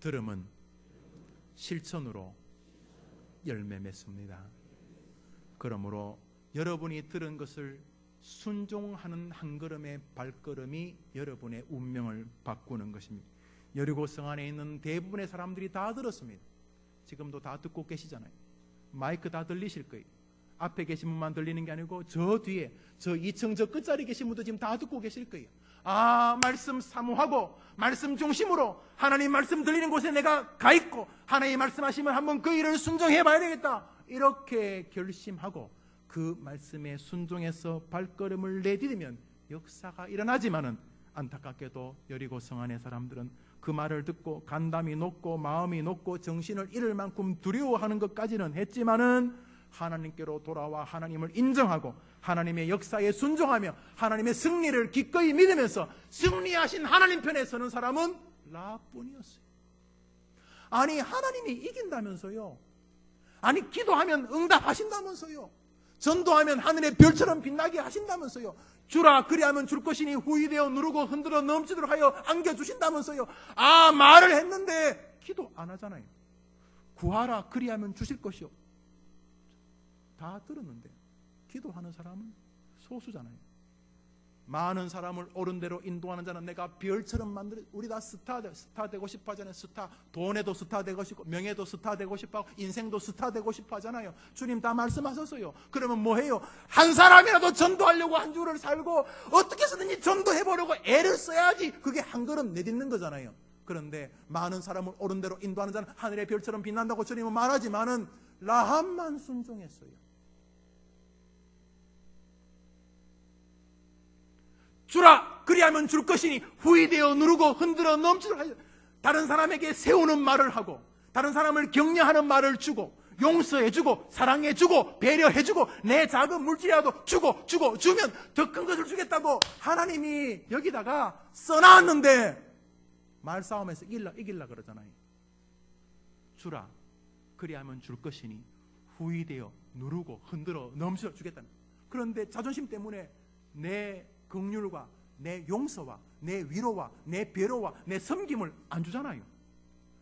들음은 실천으로 열매 맺습니다. 그러므로 여러분이 들은 것을 순종하는 한 걸음의 발걸음이 여러분의 운명을 바꾸는 것입니다. 여리고성 안에 있는 대부분의 사람들이 다 들었습니다. 지금도 다 듣고 계시잖아요. 마이크 다 들리실 거예요. 앞에 계신 분만 들리는 게 아니고 저 뒤에 저 2층 저 끝자리 계신 분도 지금 다 듣고 계실 거예요. 말씀 사모하고 말씀 중심으로 하나님 말씀 들리는 곳에 내가 가 있고 하나님 말씀하시면 한번 그 일을 순종해 봐야 되겠다. 이렇게 결심하고 그 말씀에 순종해서 발걸음을 내디디면 역사가 일어나지만은 안타깝게도 여리고 성 안의 사람들은 그 말을 듣고 간담이 높고 마음이 높고 정신을 잃을 만큼 두려워하는 것까지는 했지만은 하나님께로 돌아와 하나님을 인정하고 하나님의 역사에 순종하며 하나님의 승리를 기꺼이 믿으면서 승리하신 하나님 편에 서는 사람은 라합뿐이었어요. 아니 하나님이 이긴다면서요. 아니 기도하면 응답하신다면서요. 전도하면 하늘의 별처럼 빛나게 하신다면서요. 주라 그리하면 줄 것이니 후이되어 누르고 흔들어 넘치도록 하여 안겨주신다면서요. 아 말을 했는데 기도 안 하잖아요. 구하라 그리하면 주실 것이요. 다 들었는데 기도하는 사람은 소수잖아요. 많은 사람을 옳은 대로 인도하는 자는 내가 별처럼 만들어. 우리 다 스타 되고 싶어 하잖아요. 스타. 돈에도 스타 되고 싶고 명예도 스타 되고 싶어 하고 인생도 스타 되고 싶어 하잖아요. 주님 다 말씀하셨어요. 그러면 뭐 해요? 한 사람이라도 전도하려고 한 주를 살고 어떻게 해서든지 전도해보려고 애를 써야지. 그게 한 걸음 내딛는 거잖아요. 그런데 많은 사람을 옳은 대로 인도하는 자는 하늘의 별처럼 빛난다고 주님은 말하지만은 라합만 순종했어요. 주라 그리하면 줄 것이니 후이되어 누르고 흔들어 넘치도록 하여. 다른 사람에게 세우는 말을 하고 다른 사람을 격려하는 말을 주고 용서해주고 사랑해주고 배려해주고 내 작은 물질이라도 주면 더 큰 것을 주겠다고 하나님이 여기다가 써놨는데 말싸움에서 이길라 그러잖아요. 주라 그리하면 줄 것이니 후이되어 누르고 흔들어 넘치도록 주겠다는. 그런데 자존심 때문에 내 긍휼과 내 용서와 내 위로와 내 배려와 내 섬김을 안 주잖아요.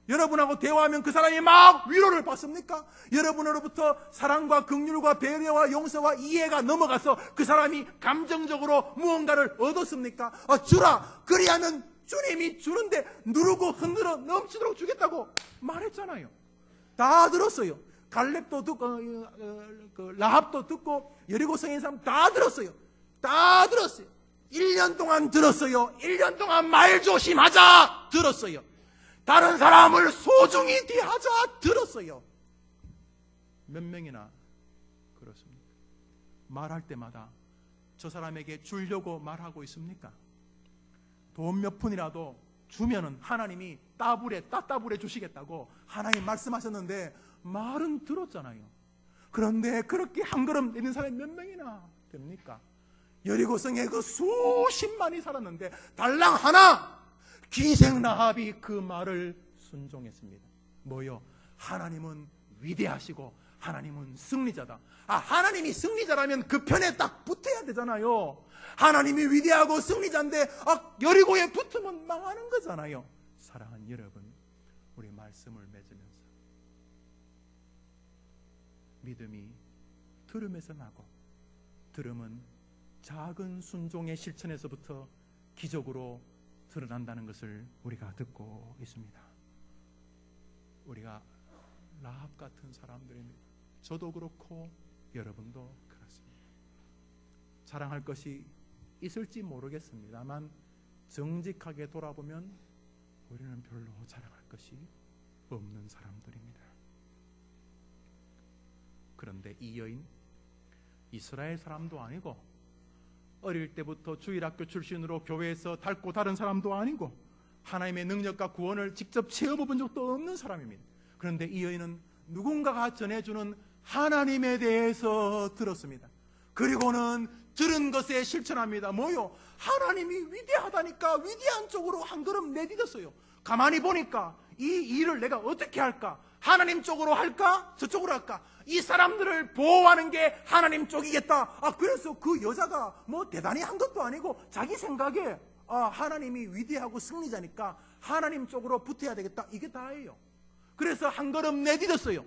여러분하고 대화하면 그 사람이 막 위로를 받습니까? 여러분으로부터 사랑과 긍휼과 배려와 용서와 이해가 넘어가서 그 사람이 감정적으로 무언가를 얻었습니까? 주라 그리하면 주님이 주는데 누르고 흔들어 넘치도록 주겠다고 말했잖아요. 다 들었어요. 갈렙도 듣고 라합도 듣고 여리고 성인 사람 다 들었어요. 다 들었어요. 1년 동안 들었어요. 1년 동안 말 조심하자 들었어요. 다른 사람을 소중히 대하자 들었어요. 몇 명이나 그렇습니까? 말할 때마다 저 사람에게 주려고 말하고 있습니까? 돈 몇 푼이라도 주면은 하나님이 따따블에 주시겠다고 하나님 말씀하셨는데 말은 들었잖아요. 그런데 그렇게 한 걸음 내는 사람이 몇 명이나 됩니까? 여리고성에 그 수십만이 살았는데 달랑 하나 기생 라합이 그 말을 순종했습니다. 뭐요? 하나님은 위대하시고 하나님은 승리자다. 하나님이 승리자라면 그 편에 딱 붙어야 되잖아요. 하나님이 위대하고 승리자인데 여리고에 붙으면 망하는 거잖아요. 사랑하는 여러분, 우리 말씀을 맺으면서 믿음이 들음에서 나고 들음은 작은 순종의 실천에서부터 기적으로 드러난다는 것을 우리가 듣고 있습니다. 우리가 라합 같은 사람들입니다. 저도 그렇고 여러분도 그렇습니다. 자랑할 것이 있을지 모르겠습니다만 정직하게 돌아보면 우리는 별로 자랑할 것이 없는 사람들입니다. 그런데 이 여인 이스라엘 사람도 아니고 어릴 때부터 주일학교 출신으로 교회에서 닳고 다른 사람도 아니고 하나님의 능력과 구원을 직접 체험해본 적도 없는 사람입니다. 그런데 이 여인은 누군가가 전해주는 하나님에 대해서 들었습니다. 그리고는 들은 것에 실천합니다. 뭐요? 하나님이 위대하다니까 위대한 쪽으로 한 걸음 내딛었어요. 가만히 보니까 이 일을 내가 어떻게 할까? 하나님 쪽으로 할까? 저쪽으로 할까? 이 사람들을 보호하는 게 하나님 쪽이겠다. 그래서 그 여자가 뭐 대단히 한 것도 아니고 자기 생각에 하나님이 위대하고 승리자니까 하나님 쪽으로 붙어야 되겠다. 이게 다예요. 그래서 한 걸음 내딛었어요.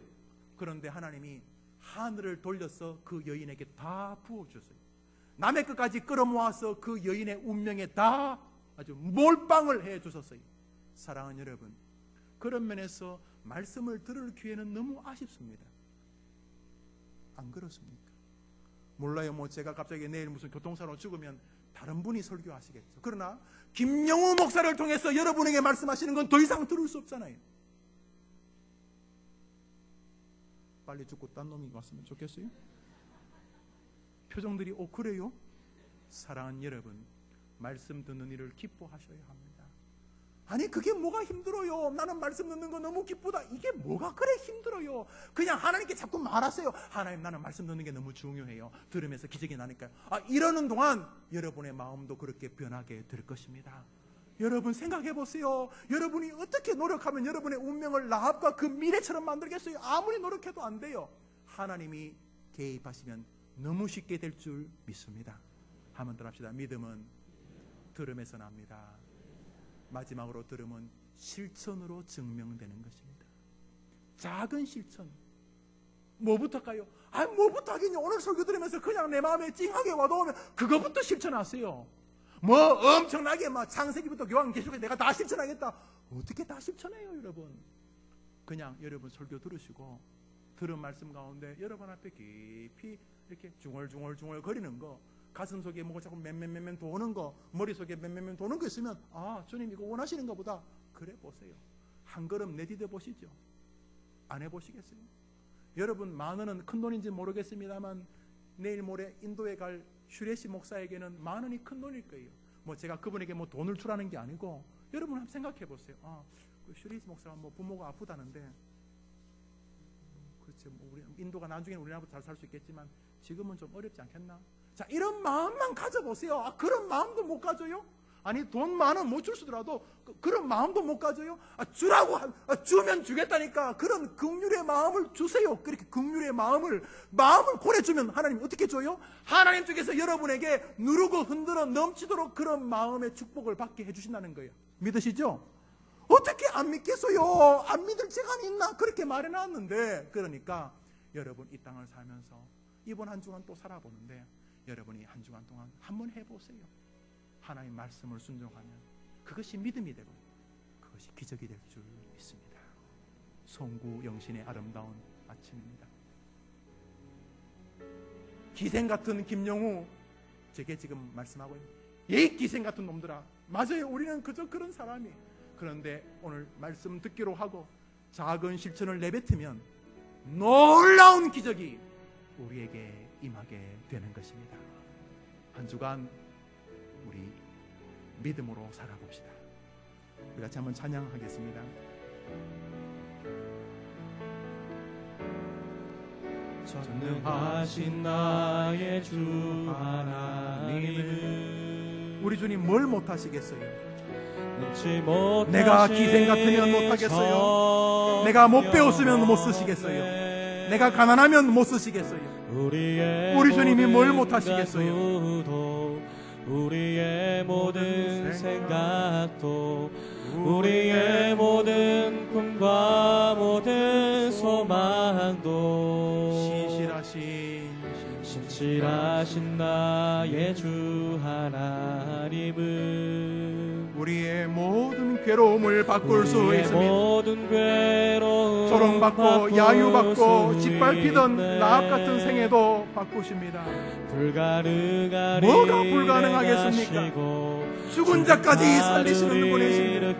그런데 하나님이 하늘을 돌려서 그 여인에게 다 부어주셨어요. 남의 것까지 끌어모아서 그 여인의 운명에 다 아주 몰빵을 해주셨어요. 사랑하는 여러분, 그런 면에서 말씀을 들을 기회는 너무 아쉽습니다. 안 그렇습니까? 몰라요. 뭐 제가 갑자기 내일 무슨 교통사고로 죽으면 다른 분이 설교하시겠죠. 그러나 김영우 목사를 통해서 여러분에게 말씀하시는 건 더 이상 들을 수 없잖아요. 빨리 죽고 딴 놈이 왔으면 좋겠어요? 표정들이 그래요? 사랑하는 여러분, 말씀 듣는 일을 기뻐하셔야 합니다. 아니 그게 뭐가 힘들어요? 나는 말씀 듣는 거 너무 기쁘다. 이게 뭐가 그래 힘들어요? 그냥 하나님께 자꾸 말하세요. 하나님, 나는 말씀 듣는 게 너무 중요해요. 들으면서 기적이 나니까요. 이러는 동안 여러분의 마음도 그렇게 변하게 될 것입니다. 여러분 생각해 보세요. 여러분이 어떻게 노력하면 여러분의 운명을 라합과 그 미래처럼 만들겠어요? 아무리 노력해도 안 돼요. 하나님이 개입하시면 너무 쉽게 될 줄 믿습니다. 한번 더 합시다. 믿음은 들음에서 납니다. 마지막으로 들음은 실천으로 증명되는 것입니다. 작은 실천. 뭐부터 할까요? 뭐부터 하겠냐? 오늘 설교 들으면서 그냥 내 마음에 찡하게 와닿으면 그거부터 실천하세요. 뭐 엄청나게 막 창세기부터 요한계시록에 내가 다 실천하겠다. 어떻게 다 실천해요, 여러분? 그냥 여러분 설교 들으시고 들은 말씀 가운데 여러분 앞에 깊이 이렇게 중얼중얼 거리는 거, 가슴 속에 뭐가 자꾸 맴맴 도는 거, 머릿속에 맴맴 도는 거 있으면 주님 이거 원하시는가 보다. 그래 보세요. 한 걸음 내디뎌 보시죠. 안 해보시겠어요? 여러분, 만 원은 큰 돈인지 모르겠습니다만 내일 모레 인도에 갈 슈레시 목사에게는 만 원이 큰 돈일 거예요. 제가 그분에게 돈을 주라는 게 아니고, 여러분 한번 생각해 보세요. 그 슈레시 목사가 부모가 아프다는데, 그렇죠. 우리 인도가 나중에 우리나라보다 잘 살 수 있겠지만 지금은 좀 어렵지 않겠나? 자, 이런 마음만 가져보세요. 그런 마음도 못 가져요? 아니 돈 많은 못 줄 수더라도 그런 마음도 못 가져요? 주라고 주면 주겠다니까 그런 긍휼의 마음을 주세요. 그렇게 긍휼의 마음을 보내주면 하나님 어떻게 줘요? 하나님 쪽에서 여러분에게 누르고 흔들어 넘치도록 그런 마음의 축복을 받게 해주신다는 거예요. 믿으시죠? 어떻게 안 믿겠어요? 안 믿을 재간이 있나? 그렇게 말해놨는데, 그러니까 여러분 이 땅을 살면서 이번 한 주간 또 살아보는데 여러분이 한 주간 동안 한번 해보세요. 하나님 말씀을 순종하면 그것이 믿음이 되고 그것이 기적이 될 줄 믿습니다. 송구 영신의 아름다운 아침입니다. 기생 같은 김영우, 제게 지금 말씀하고 있는 기생 같은 놈들아, 맞아요. 우리는 그저 그런 사람이. 그런데 오늘 말씀 듣기로 하고 작은 실천을 내뱉으면 놀라운 기적이 우리에게 임하게 되는 것입니다. 한 주간 우리 믿음으로 살아봅시다. 우리 같이 한번 찬양하겠습니다. 전능하신 나의 주 하나님, 우리 주님 뭘 못하시겠어요? 내가 기생 같으면 못하겠어요? 내가 못 배웠으면 못 쓰시겠어요? 내가 가난하면 못 쓰시겠어요? 우리 주님이 뭘 못하시겠어요? 우리의 모든 생각도, 우리의 모든 꿈과 모든 소망도 신실하신 나의 주 하나님은 우리의 모든 괴로움을 바꿀 수 있으니 조롱받고 야유받고 짓밟히던 라합 같은 생애도 바꾸십니다. 뭐가 불가능하겠습니까? 죽은 자까지 살리시는 분이십니다.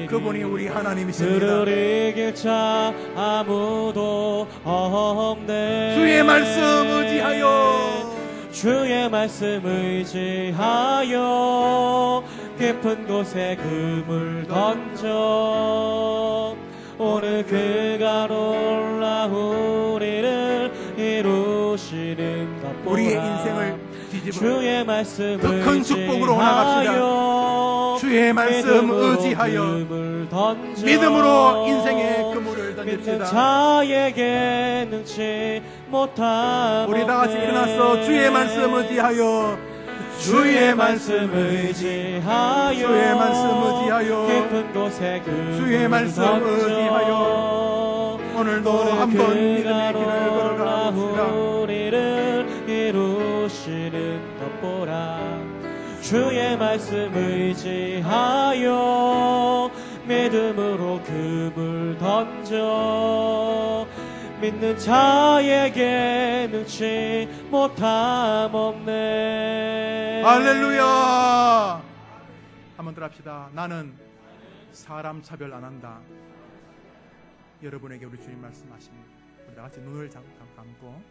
그분이 우리 하나님이십니다. 그를 이길 자 아무도 없네. 주의 말씀 의지하여, 주의 말씀 의지하여 깊은 곳에 금을 던져 오늘 그가 놀라우리를 이루시는 것 보라. 우리의 인생을 뒤집어 주의 말씀 더 큰 축복으로 나갑시다. 주의 말씀 의지하여 믿음으로 인생의 그물을 던집시다. 자에게 능치 못함. 우리 다 같이 일어나서 주의 말씀 의지하여, 주의 말씀 의지하여, 주의 말씀 의지하여, 깊은 곳에 주의 말씀 의지하여 오늘도 한번 믿음의 길을 걸어가 봅시다. 우리를 이루시는 것 보라. 주의 말씀 의지하여 믿음으로 금을 던져 믿는 자에게 능치 못함 없네. 할렐루야. 한번 더 합시다. 나는 사람 차별 안 한다. 여러분에게 우리 주님 말씀하십니다. 우리 다 같이 눈을 감고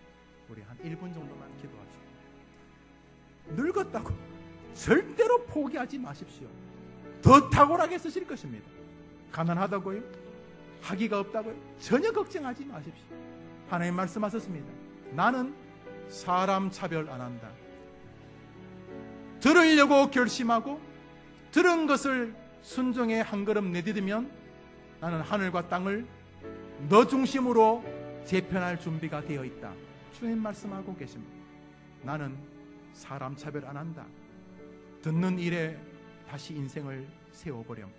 우리 한 1분 정도만 기도하시고, 늙었다고 절대로 포기하지 마십시오. 더 탁월하게 쓰실 것입니다. 가난하다고요? 학위가 없다고요? 전혀 걱정하지 마십시오. 하나님 말씀하셨습니다. 나는 사람 차별 안 한다. 들으려고 결심하고 들은 것을 순종에 한 걸음 내디디면 나는 하늘과 땅을 너 중심으로 재편할 준비가 되어 있다. 주님 말씀하고 계십니다. 나는 사람 차별 안 한다. 듣는 일에 다시 인생을 세워보렴.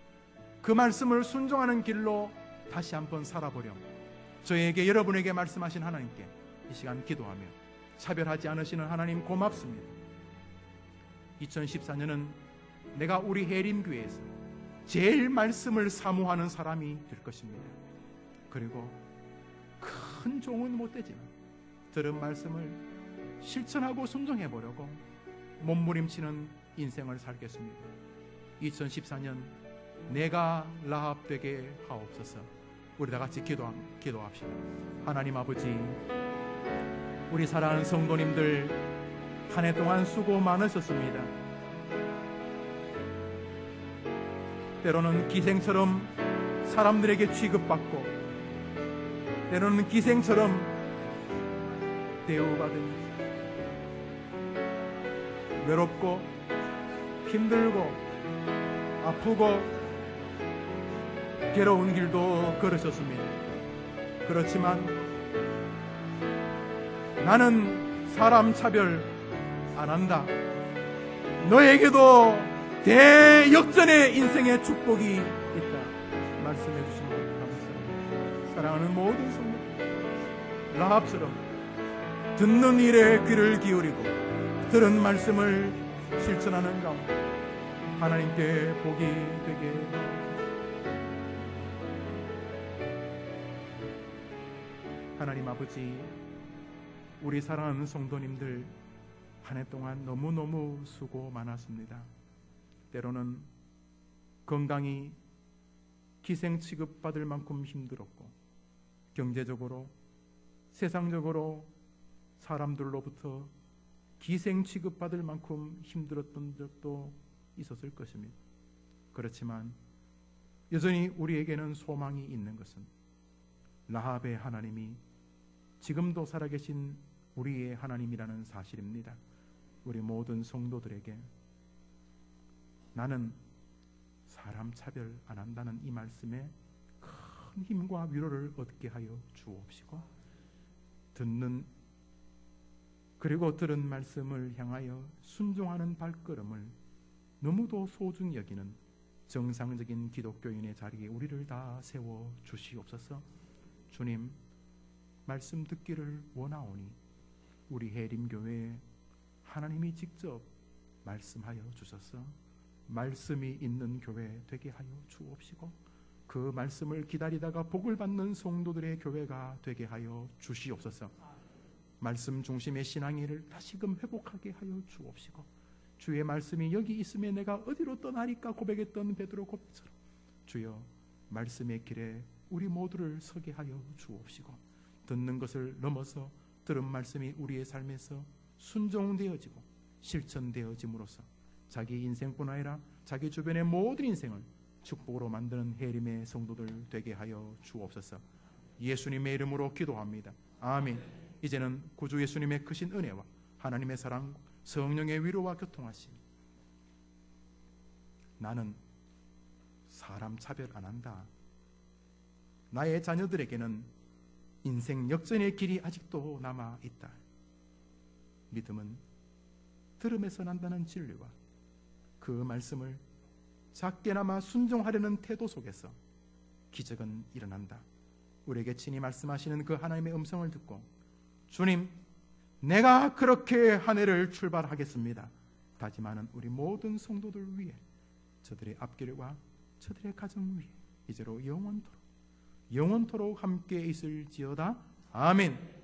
그 말씀을 순종하는 길로 다시 한번 살아보렴. 저에게, 여러분에게 말씀하신 하나님께 이 시간 기도하며, 차별하지 않으시는 하나님 고맙습니다. 2014년은 내가 우리 해림교회에서 제일 말씀을 사모하는 사람이 될 것입니다. 그리고 큰 종은 못 되지만 들은 말씀을 실천하고 순종해 보려고 몸부림치는 인생을 살겠습니다. 2014년 내가 라합 되게 하옵소서. 우리 다 같이 기도합시다. 하나님 아버지, 우리 사랑하는 성도님들 한 해 동안 수고 많으셨습니다. 때로는 기생처럼 사람들에게 취급받고, 때로는 기생처럼 대우받으면서 외롭고 힘들고 아프고 괴로운 길도 걸으셨습니다. 그렇지만 나는 사람 차별 안 한다. 너에게도 대역전의 인생의 축복이 있다. 말씀해 주신 것 감사합니다. 사랑하는 모든 성도들, 라합처럼 듣는 일에 귀를 기울이고 들은 말씀을 실천하는 가운데 하나님께 복이 되게 하옵소서. 하나님 아버지, 우리 사랑하는 성도님들 한 해 동안 너무너무 수고 많았습니다. 때로는 건강이 기생 취급받을 만큼 힘들었고, 경제적으로, 세상적으로 사람들로부터 기생 취급받을 만큼 힘들었던 적도 있었을 것입니다. 그렇지만 여전히 우리에게는 소망이 있는 것은 라합의 하나님이 지금도 살아계신 우리의 하나님이라는 사실입니다. 우리 모든 성도들에게 나는 사람 차별 안 한다는 이 말씀에 큰 힘과 위로를 얻게 하여 주옵시고, 듣는 그리고 들은 말씀을 향하여 순종하는 발걸음을 너무도 소중히 여기는 정상적인 기독교인의 자리에 우리를 다 세워 주시옵소서. 주님, 말씀 듣기를 원하오니 우리 해림교회에 하나님이 직접 말씀하여 주셔서 말씀이 있는 교회 되게 하여 주옵시고, 그 말씀을 기다리다가 복을 받는 성도들의 교회가 되게 하여 주시옵소서. 말씀 중심의 신앙의를 다시금 회복하게 하여 주옵시고, 주의 말씀이 여기 있음에 내가 어디로 떠나리까 고백했던 베드로 고백처럼 주여 말씀의 길에 우리 모두를 서게 하여 주옵시고, 듣는 것을 넘어서 들은 말씀이 우리의 삶에서 순종되어지고 실천되어짐으로써 자기 인생뿐 아니라 자기 주변의 모든 인생을 축복으로 만드는 해림의 성도들 되게 하여 주옵소서. 예수님의 이름으로 기도합니다. 아멘. 이제는 구주 예수님의 크신 은혜와 하나님의 사랑, 성령의 위로와 교통하심, 나는 사람 차별 안 한다. 나의 자녀들에게는 인생 역전의 길이 아직도 남아 있다. 믿음은 들음에서 난다는 진리와 그 말씀을 작게나마 순종하려는 태도 속에서 기적은 일어난다. 우리에게 친히 말씀하시는 그 하나님의 음성을 듣고, 주님, 내가 그렇게 한 해를 출발하겠습니다 다짐하는 우리 모든 성도들 위해, 저들의 앞길과 저들의 가정 위에 이제로 영원토록 함께 있을지어다. 아멘.